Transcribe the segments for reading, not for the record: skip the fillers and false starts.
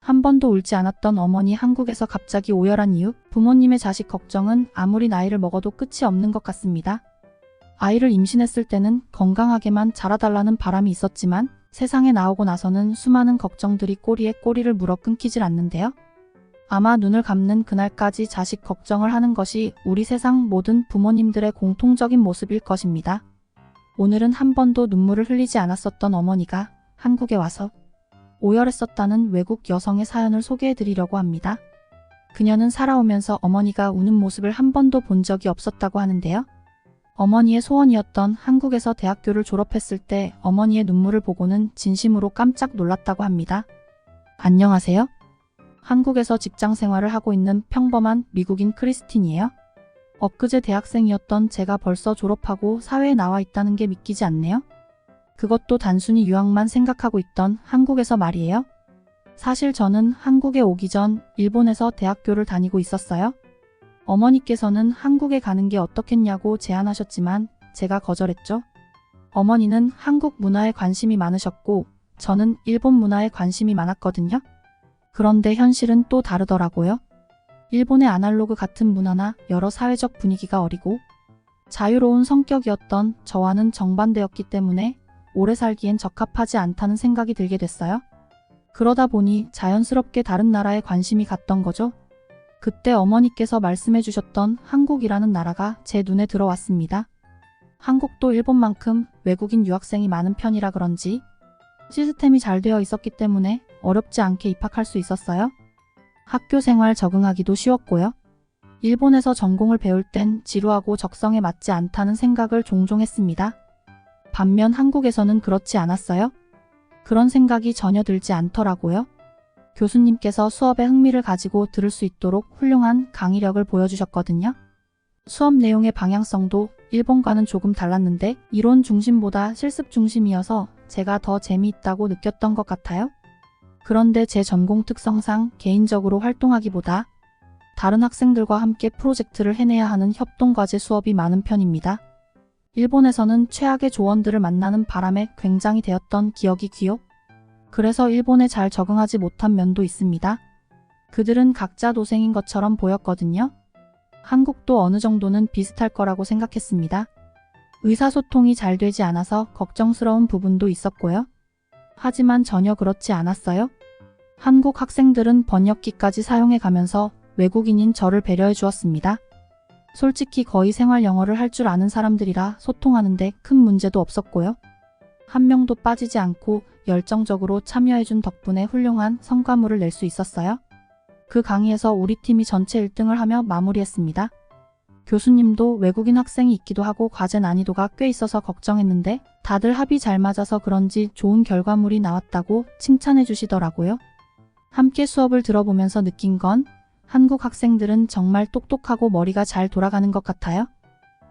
한 번도 울지 않았던 어머니 한국에서 갑자기 오열한 이유, 부모님의 자식 걱정은 아무리 나이를 먹어도 끝이 없는 것 같습니다. 아이를 임신했을 때는 건강하게만 자라달라는 바람이 있었지만 세상에 나오고 나서는 수많은 걱정들이 꼬리에 꼬리를 물어 끊기질 않는데요. 아마 눈을 감는 그날까지 자식 걱정을 하는 것이 우리 세상 모든 부모님들의 공통적인 모습일 것입니다. 오늘은 한 번도 눈물을 흘리지 않았었던 어머니가 한국에 와서 오열했었다는 외국 여성의 사연을 소개해드리려고 합니다. 그녀는 살아오면서 어머니가 우는 모습을 한 번도 본 적이 없었다고 하는데요. 어머니의 소원이었던 한국에서 대학교를 졸업했을 때 어머니의 눈물을 보고는 진심으로 깜짝 놀랐다고 합니다. 안녕하세요. 한국에서 직장 생활을 하고 있는 평범한 미국인 크리스틴이에요. 엊그제 대학생이었던 제가 벌써 졸업하고 사회에 나와 있다는 게 믿기지 않네요. 그것도 단순히 유학만 생각하고 있던 한국에서 말이에요. 사실 저는 한국에 오기 전 일본에서 대학교를 다니고 있었어요. 어머니께서는 한국에 가는 게 어떻겠냐고 제안하셨지만 제가 거절했죠. 어머니는 한국 문화에 관심이 많으셨고 저는 일본 문화에 관심이 많았거든요. 그런데 현실은 또 다르더라고요. 일본의 아날로그 같은 문화나 여러 사회적 분위기가 어리고 자유로운 성격이었던 저와는 정반대였기 때문에 오래 살기엔 적합하지 않다는 생각이 들게 됐어요. 그러다 보니 자연스럽게 다른 나라에 관심이 갔던 거죠. 그때 어머니께서 말씀해 주셨던 한국이라는 나라가 제 눈에 들어왔습니다. 한국도 일본만큼 외국인 유학생이 많은 편이라 그런지 시스템이 잘 되어 있었기 때문에 어렵지 않게 입학할 수 있었어요. 학교 생활 적응하기도 쉬웠고요. 일본에서 전공을 배울 땐 지루하고 적성에 맞지 않다는 생각을 종종 했습니다. 반면 한국에서는 그렇지 않았어요. 그런 생각이 전혀 들지 않더라고요. 교수님께서 수업에 흥미를 가지고 들을 수 있도록 훌륭한 강의력을 보여주셨거든요. 수업 내용의 방향성도 일본과는 조금 달랐는데 이론 중심보다 실습 중심이어서 제가 더 재미있다고 느꼈던 것 같아요. 그런데 제 전공 특성상 개인적으로 활동하기보다 다른 학생들과 함께 프로젝트를 해내야 하는 협동과제 수업이 많은 편입니다. 일본에서는 최악의 조언들을 만나는 바람에 굉장히 되었던 기억이 귀요. 그래서 일본에 잘 적응하지 못한 면도 있습니다. 그들은 각자 도생인 것처럼 보였거든요. 한국도 어느 정도는 비슷할 거라고 생각했습니다. 의사소통이 잘 되지 않아서 걱정스러운 부분도 있었고요. 하지만 전혀 그렇지 않았어요. 한국 학생들은 번역기까지 사용해 가면서 외국인인 저를 배려해 주었습니다. 솔직히 거의 생활 영어를 할 줄 아는 사람들이라 소통하는데 큰 문제도 없었고요. 한 명도 빠지지 않고 열정적으로 참여해준 덕분에 훌륭한 성과물을 낼 수 있었어요. 그 강의에서 우리 팀이 전체 1등을 하며 마무리했습니다. 교수님도 외국인 학생이 있기도 하고 과제 난이도가 꽤 있어서 걱정했는데 다들 합이 잘 맞아서 그런지 좋은 결과물이 나왔다고 칭찬해 주시더라고요. 함께 수업을 들어보면서 느낀 건 한국 학생들은 정말 똑똑하고 머리가 잘 돌아가는 것 같아요.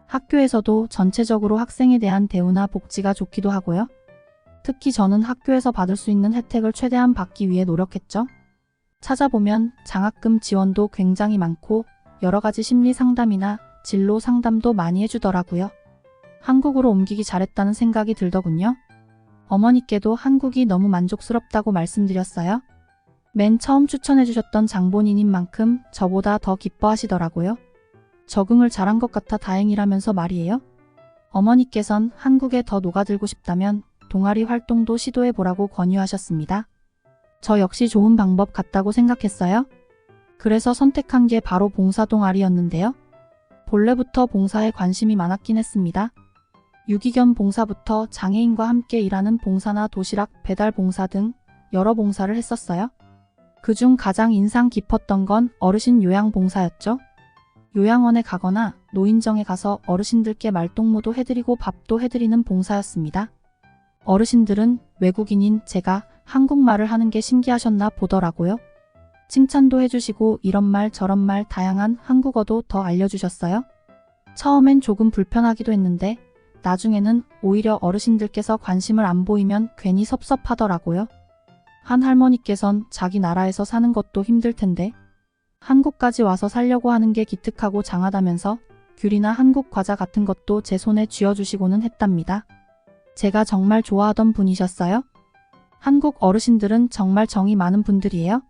학교에서도 전체적으로 학생에 대한 대우나 복지가 좋기도 하고요. 특히 저는 학교에서 받을 수 있는 혜택을 최대한 받기 위해 노력했죠. 찾아보면 장학금 지원도 굉장히 많고 여러 가지 심리 상담이나 진로 상담도 많이 해주더라고요. 한국으로 옮기기 잘했다는 생각이 들더군요. 어머니께도 한국이 너무 만족스럽다고 말씀드렸어요. 맨 처음 추천해주셨던 장본인인 만큼 저보다 더 기뻐하시더라고요. 적응을 잘한 것 같아 다행이라면서 말이에요. 어머니께선 한국에 더 녹아들고 싶다면 동아리 활동도 시도해보라고 권유하셨습니다. 저 역시 좋은 방법 같다고 생각했어요. 그래서 선택한 게 바로 봉사 동아리였는데요. 본래부터 봉사에 관심이 많았긴 했습니다. 유기견 봉사부터 장애인과 함께 일하는 봉사나 도시락 배달 봉사 등 여러 봉사를 했었어요. 그중 가장 인상 깊었던 건 어르신 요양 봉사였죠. 요양원에 가거나 노인정에 가서 어르신들께 말동무도 해드리고 밥도 해드리는 봉사였습니다. 어르신들은 외국인인 제가 한국말을 하는 게 신기하셨나 보더라고요. 칭찬도 해주시고 이런 말 저런 말 다양한 한국어도 더 알려주셨어요. 처음엔 조금 불편하기도 했는데 나중에는 오히려 어르신들께서 관심을 안 보이면 괜히 섭섭하더라고요. 한 할머니께선 자기 나라에서 사는 것도 힘들 텐데 한국까지 와서 살려고 하는 게 기특하고 장하다면서 귤이나 한국 과자 같은 것도 제 손에 쥐어주시고는 했답니다. 제가 정말 좋아하던 분이셨어요. 한국 어르신들은 정말 정이 많은 분들이에요.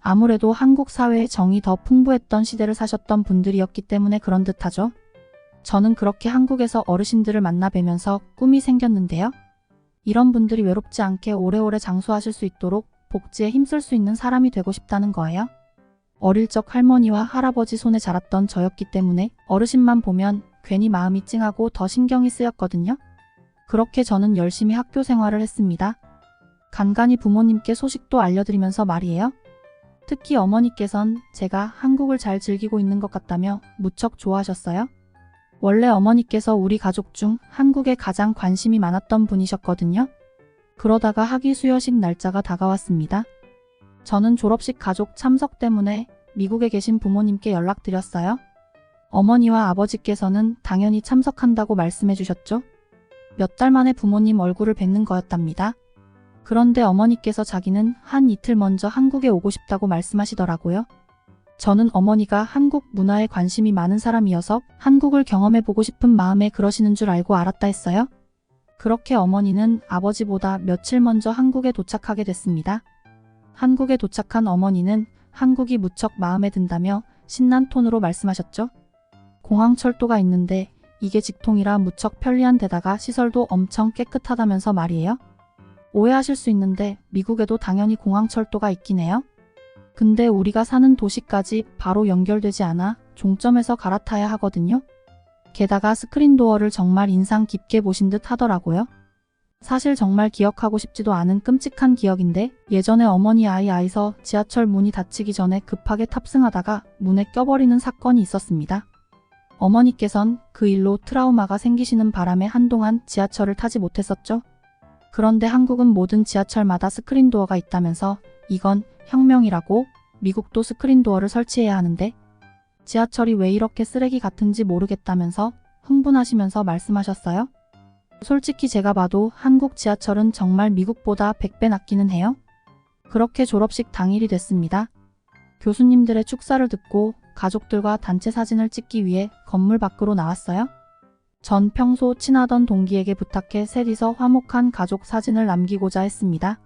아무래도 한국 사회의 정이 더 풍부했던 시대를 사셨던 분들이었기 때문에 그런 듯하죠. 저는 그렇게 한국에서 어르신들을 만나 뵈면서 꿈이 생겼는데요. 이런 분들이 외롭지 않게 오래오래 장수하실 수 있도록 복지에 힘쓸 수 있는 사람이 되고 싶다는 거예요. 어릴 적 할머니와 할아버지 손에 자랐던 저였기 때문에 어르신만 보면 괜히 마음이 찡하고 더 신경이 쓰였거든요. 그렇게 저는 열심히 학교 생활을 했습니다. 간간히 부모님께 소식도 알려드리면서 말이에요. 특히 어머니께선 제가 한국을 잘 즐기고 있는 것 같다며 무척 좋아하셨어요. 원래 어머니께서 우리 가족 중 한국에 가장 관심이 많았던 분이셨거든요. 그러다가 학위 수여식 날짜가 다가왔습니다. 저는 졸업식 가족 참석 때문에 미국에 계신 부모님께 연락드렸어요. 어머니와 아버지께서는 당연히 참석한다고 말씀해 주셨죠. 몇 달 만에 부모님 얼굴을 뵙는 거였답니다. 그런데 어머니께서 자기는 한 이틀 먼저 한국에 오고 싶다고 말씀하시더라고요. 저는 어머니가 한국 문화에 관심이 많은 사람이어서 한국을 경험해보고 싶은 마음에 그러시는 줄 알고 알았다 했어요. 그렇게 어머니는 아버지보다 며칠 먼저 한국에 도착하게 됐습니다. 한국에 도착한 어머니는 한국이 무척 마음에 든다며 신난 톤으로 말씀하셨죠. 공항철도가 있는데 이게 직통이라 무척 편리한 데다가 시설도 엄청 깨끗하다면서 말이에요. 오해하실 수 있는데 미국에도 당연히 공항철도가 있긴 해요. 근데 우리가 사는 도시까지 바로 연결되지 않아 종점에서 갈아타야 하거든요. 게다가 스크린도어를 정말 인상 깊게 보신 듯 하더라고요. 사실 정말 기억하고 싶지도 않은 끔찍한 기억인데 예전에 어머니 아이에서 지하철 문이 닫히기 전에 급하게 탑승하다가 문에 껴버리는 사건이 있었습니다. 어머니께선 그 일로 트라우마가 생기시는 바람에 한동안 지하철을 타지 못했었죠. 그런데 한국은 모든 지하철마다 스크린도어가 있다면서 이건 혁명이라고 미국도 스크린도어를 설치해야 하는데 지하철이 왜 이렇게 쓰레기 같은지 모르겠다면서 흥분하시면서 말씀하셨어요. 솔직히 제가 봐도 한국 지하철은 정말 미국보다 100배 낫기는 해요. 그렇게 졸업식 당일이 됐습니다. 교수님들의 축사를 듣고 가족들과 단체 사진을 찍기 위해 건물 밖으로 나왔어요. 전 평소 친하던 동기에게 부탁해 셋이서 화목한 가족 사진을 남기고자 했습니다.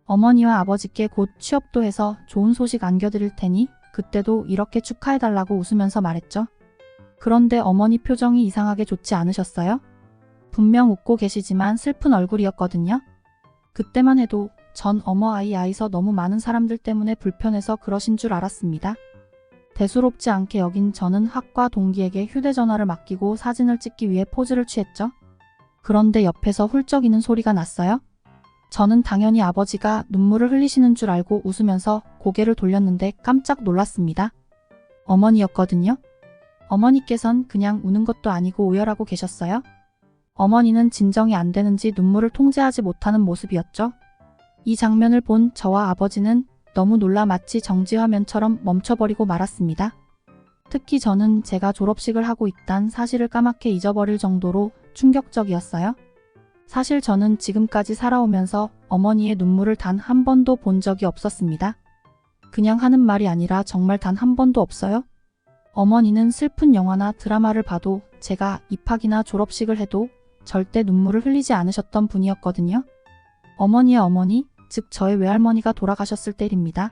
어머니와 아버지께 곧 취업도 해서 좋은 소식 안겨드릴 테니 그때도 이렇게 축하해달라고 웃으면서 말했죠. 그런데 어머니 표정이 이상하게 좋지 않으셨어요? 분명 웃고 계시지만 슬픈 얼굴이었거든요. 그때만 해도 전 어머 아이서 너무 많은 사람들 때문에 불편해서 그러신 줄 알았습니다. 대수롭지 않게 여긴 저는 학과 동기에게 휴대전화를 맡기고 사진을 찍기 위해 포즈를 취했죠. 그런데 옆에서 훌쩍이는 소리가 났어요. 저는 당연히 아버지가 눈물을 흘리시는 줄 알고 웃으면서 고개를 돌렸는데 깜짝 놀랐습니다. 어머니였거든요. 어머니께선 그냥 우는 것도 아니고 오열하고 계셨어요. 어머니는 진정이 안 되는지 눈물을 통제하지 못하는 모습이었죠. 이 장면을 본 저와 아버지는 너무 놀라 마치 정지화면처럼 멈춰버리고 말았습니다. 특히 저는 제가 졸업식을 하고 있다는 사실을 까맣게 잊어버릴 정도로 충격적이었어요. 사실 저는 지금까지 살아오면서 어머니의 눈물을 단 한 번도 본 적이 없었습니다. 그냥 하는 말이 아니라 정말 단 한 번도 없어요. 어머니는 슬픈 영화나 드라마를 봐도 제가 입학이나 졸업식을 해도 절대 눈물을 흘리지 않으셨던 분이었거든요. 어머니의 어머니, 즉 저의 외할머니가 돌아가셨을 때입니다.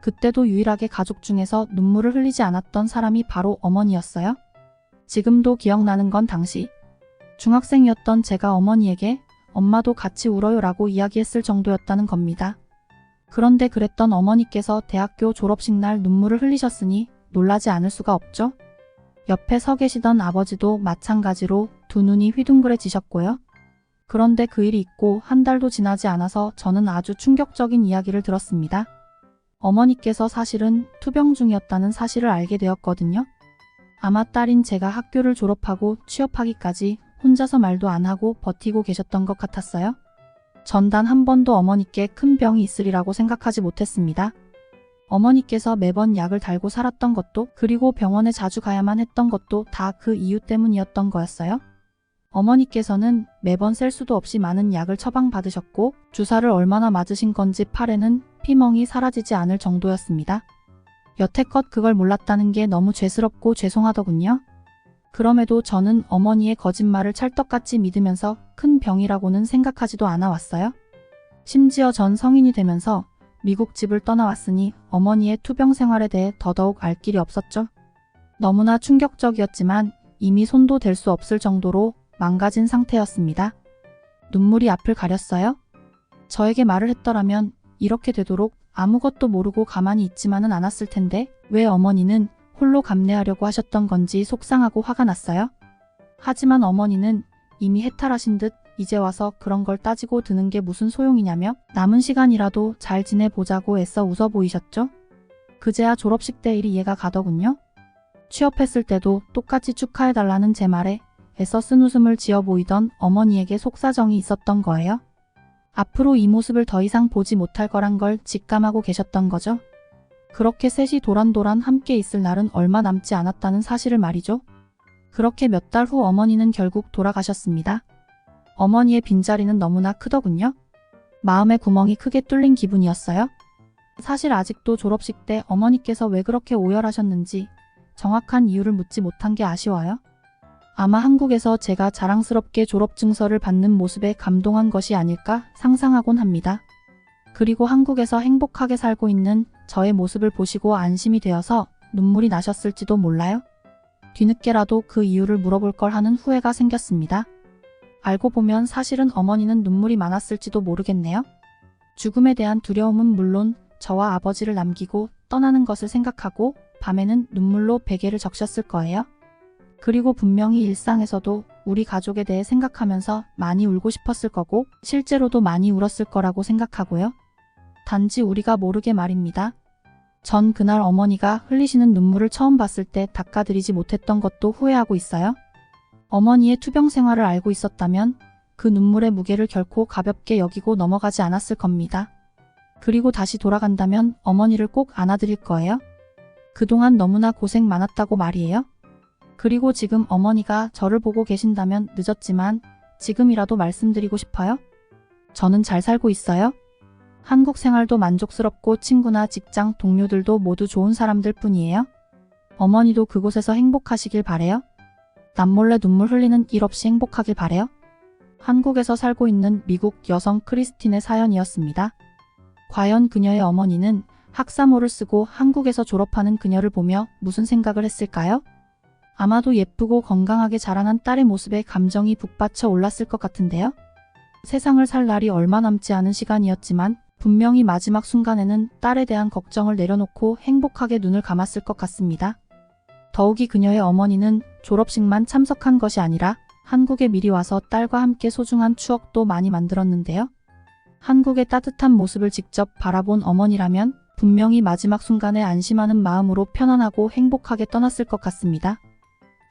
그때도 유일하게 가족 중에서 눈물을 흘리지 않았던 사람이 바로 어머니였어요. 지금도 기억나는 건 당시 중학생이었던 제가 어머니에게 엄마도 같이 울어요라고 이야기했을 정도였다는 겁니다. 그런데 그랬던 어머니께서 대학교 졸업식 날 눈물을 흘리셨으니 놀라지 않을 수가 없죠. 옆에 서 계시던 아버지도 마찬가지로 두 눈이 휘둥그레지셨고요. 그런데 그 일이 있고 한 달도 지나지 않아서 저는 아주 충격적인 이야기를 들었습니다. 어머니께서 사실은 투병 중이었다는 사실을 알게 되었거든요. 아마 딸인 제가 학교를 졸업하고 취업하기까지 혼자서 말도 안 하고 버티고 계셨던 것 같았어요. 전 단 한 번도 어머니께 큰 병이 있으리라고 생각하지 못했습니다. 어머니께서 매번 약을 달고 살았던 것도 그리고 병원에 자주 가야만 했던 것도 다 그 이유 때문이었던 거였어요. 어머니께서는 매번 셀 수도 없이 많은 약을 처방받으셨고 주사를 얼마나 맞으신 건지 팔에는 피멍이 사라지지 않을 정도였습니다. 여태껏 그걸 몰랐다는 게 너무 죄스럽고 죄송하더군요. 그럼에도 저는 어머니의 거짓말을 찰떡같이 믿으면서 큰 병이라고는 생각하지도 않아 왔어요. 심지어 전 성인이 되면서 미국 집을 떠나왔으니 어머니의 투병 생활에 대해 더더욱 알 길이 없었죠. 너무나 충격적이었지만 이미 손도 댈 수 없을 정도로 망가진 상태였습니다. 눈물이 앞을 가렸어요. 저에게 말을 했더라면 이렇게 되도록 아무것도 모르고 가만히 있지만은 않았을 텐데 왜 어머니는 홀로 감내하려고 하셨던 건지 속상하고 화가 났어요. 하지만 어머니는 이미 해탈하신 듯 이제 와서 그런 걸 따지고 드는 게 무슨 소용이냐며 남은 시간이라도 잘 지내보자고 애써 웃어 보이셨죠. 그제야 졸업식 때 일이 이해가 가더군요. 취업했을 때도 똑같이 축하해달라는 제 말에 애써 쓴 웃음을 지어 보이던 어머니에게 속사정이 있었던 거예요. 앞으로 이 모습을 더 이상 보지 못할 거란 걸 직감하고 계셨던 거죠. 그렇게 셋이 도란도란 함께 있을 날은 얼마 남지 않았다는 사실을 말이죠. 그렇게 몇 달 후 어머니는 결국 돌아가셨습니다. 어머니의 빈자리는 너무나 크더군요. 마음의 구멍이 크게 뚫린 기분이었어요. 사실 아직도 졸업식 때 어머니께서 왜 그렇게 오열하셨는지 정확한 이유를 묻지 못한 게 아쉬워요. 아마 한국에서 제가 자랑스럽게 졸업증서를 받는 모습에 감동한 것이 아닐까 상상하곤 합니다. 그리고 한국에서 행복하게 살고 있는 저의 모습을 보시고 안심이 되어서 눈물이 나셨을지도 몰라요. 뒤늦게라도 그 이유를 물어볼 걸 하는 후회가 생겼습니다. 알고 보면 사실은 어머니는 눈물이 많았을지도 모르겠네요. 죽음에 대한 두려움은 물론 저와 아버지를 남기고 떠나는 것을 생각하고 밤에는 눈물로 베개를 적셨을 거예요. 그리고 분명히 일상에서도 우리 가족에 대해 생각하면서 많이 울고 싶었을 거고 실제로도 많이 울었을 거라고 생각하고요. 단지 우리가 모르게 말입니다. 전 그날 어머니가 흘리시는 눈물을 처음 봤을 때 닦아드리지 못했던 것도 후회하고 있어요. 어머니의 투병 생활을 알고 있었다면 그 눈물의 무게를 결코 가볍게 여기고 넘어가지 않았을 겁니다. 그리고 다시 돌아간다면 어머니를 꼭 안아드릴 거예요. 그동안 너무나 고생 많았다고 말이에요. 그리고 지금 어머니가 저를 보고 계신다면 늦었지만 지금이라도 말씀드리고 싶어요. 저는 잘 살고 있어요. 한국 생활도 만족스럽고 친구나 직장 동료들도 모두 좋은 사람들 뿐이에요. 어머니도 그곳에서 행복하시길 바래요. 남몰래 눈물 흘리는 일 없이 행복하길 바래요. 한국에서 살고 있는 미국 여성 크리스틴의 사연이었습니다. 과연 그녀의 어머니는 학사모를 쓰고 한국에서 졸업하는 그녀를 보며 무슨 생각을 했을까요? 아마도 예쁘고 건강하게 자라난 딸의 모습에 감정이 북받쳐 올랐을 것 같은데요. 세상을 살 날이 얼마 남지 않은 시간이었지만 분명히 마지막 순간에는 딸에 대한 걱정을 내려놓고 행복하게 눈을 감았을 것 같습니다. 더욱이 그녀의 어머니는 졸업식만 참석한 것이 아니라 한국에 미리 와서 딸과 함께 소중한 추억도 많이 만들었는데요. 한국의 따뜻한 모습을 직접 바라본 어머니라면 분명히 마지막 순간에 안심하는 마음으로 편안하고 행복하게 떠났을 것 같습니다.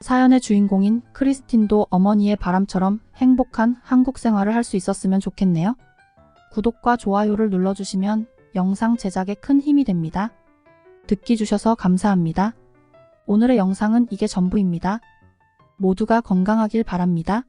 사연의 주인공인 크리스틴도 어머니의 바람처럼 행복한 한국 생활을 할 수 있었으면 좋겠네요. 구독과 좋아요를 눌러주시면 영상 제작에 큰 힘이 됩니다. 듣기 주셔서 감사합니다. 오늘의 영상은 이게 전부입니다. 모두가 건강하길 바랍니다.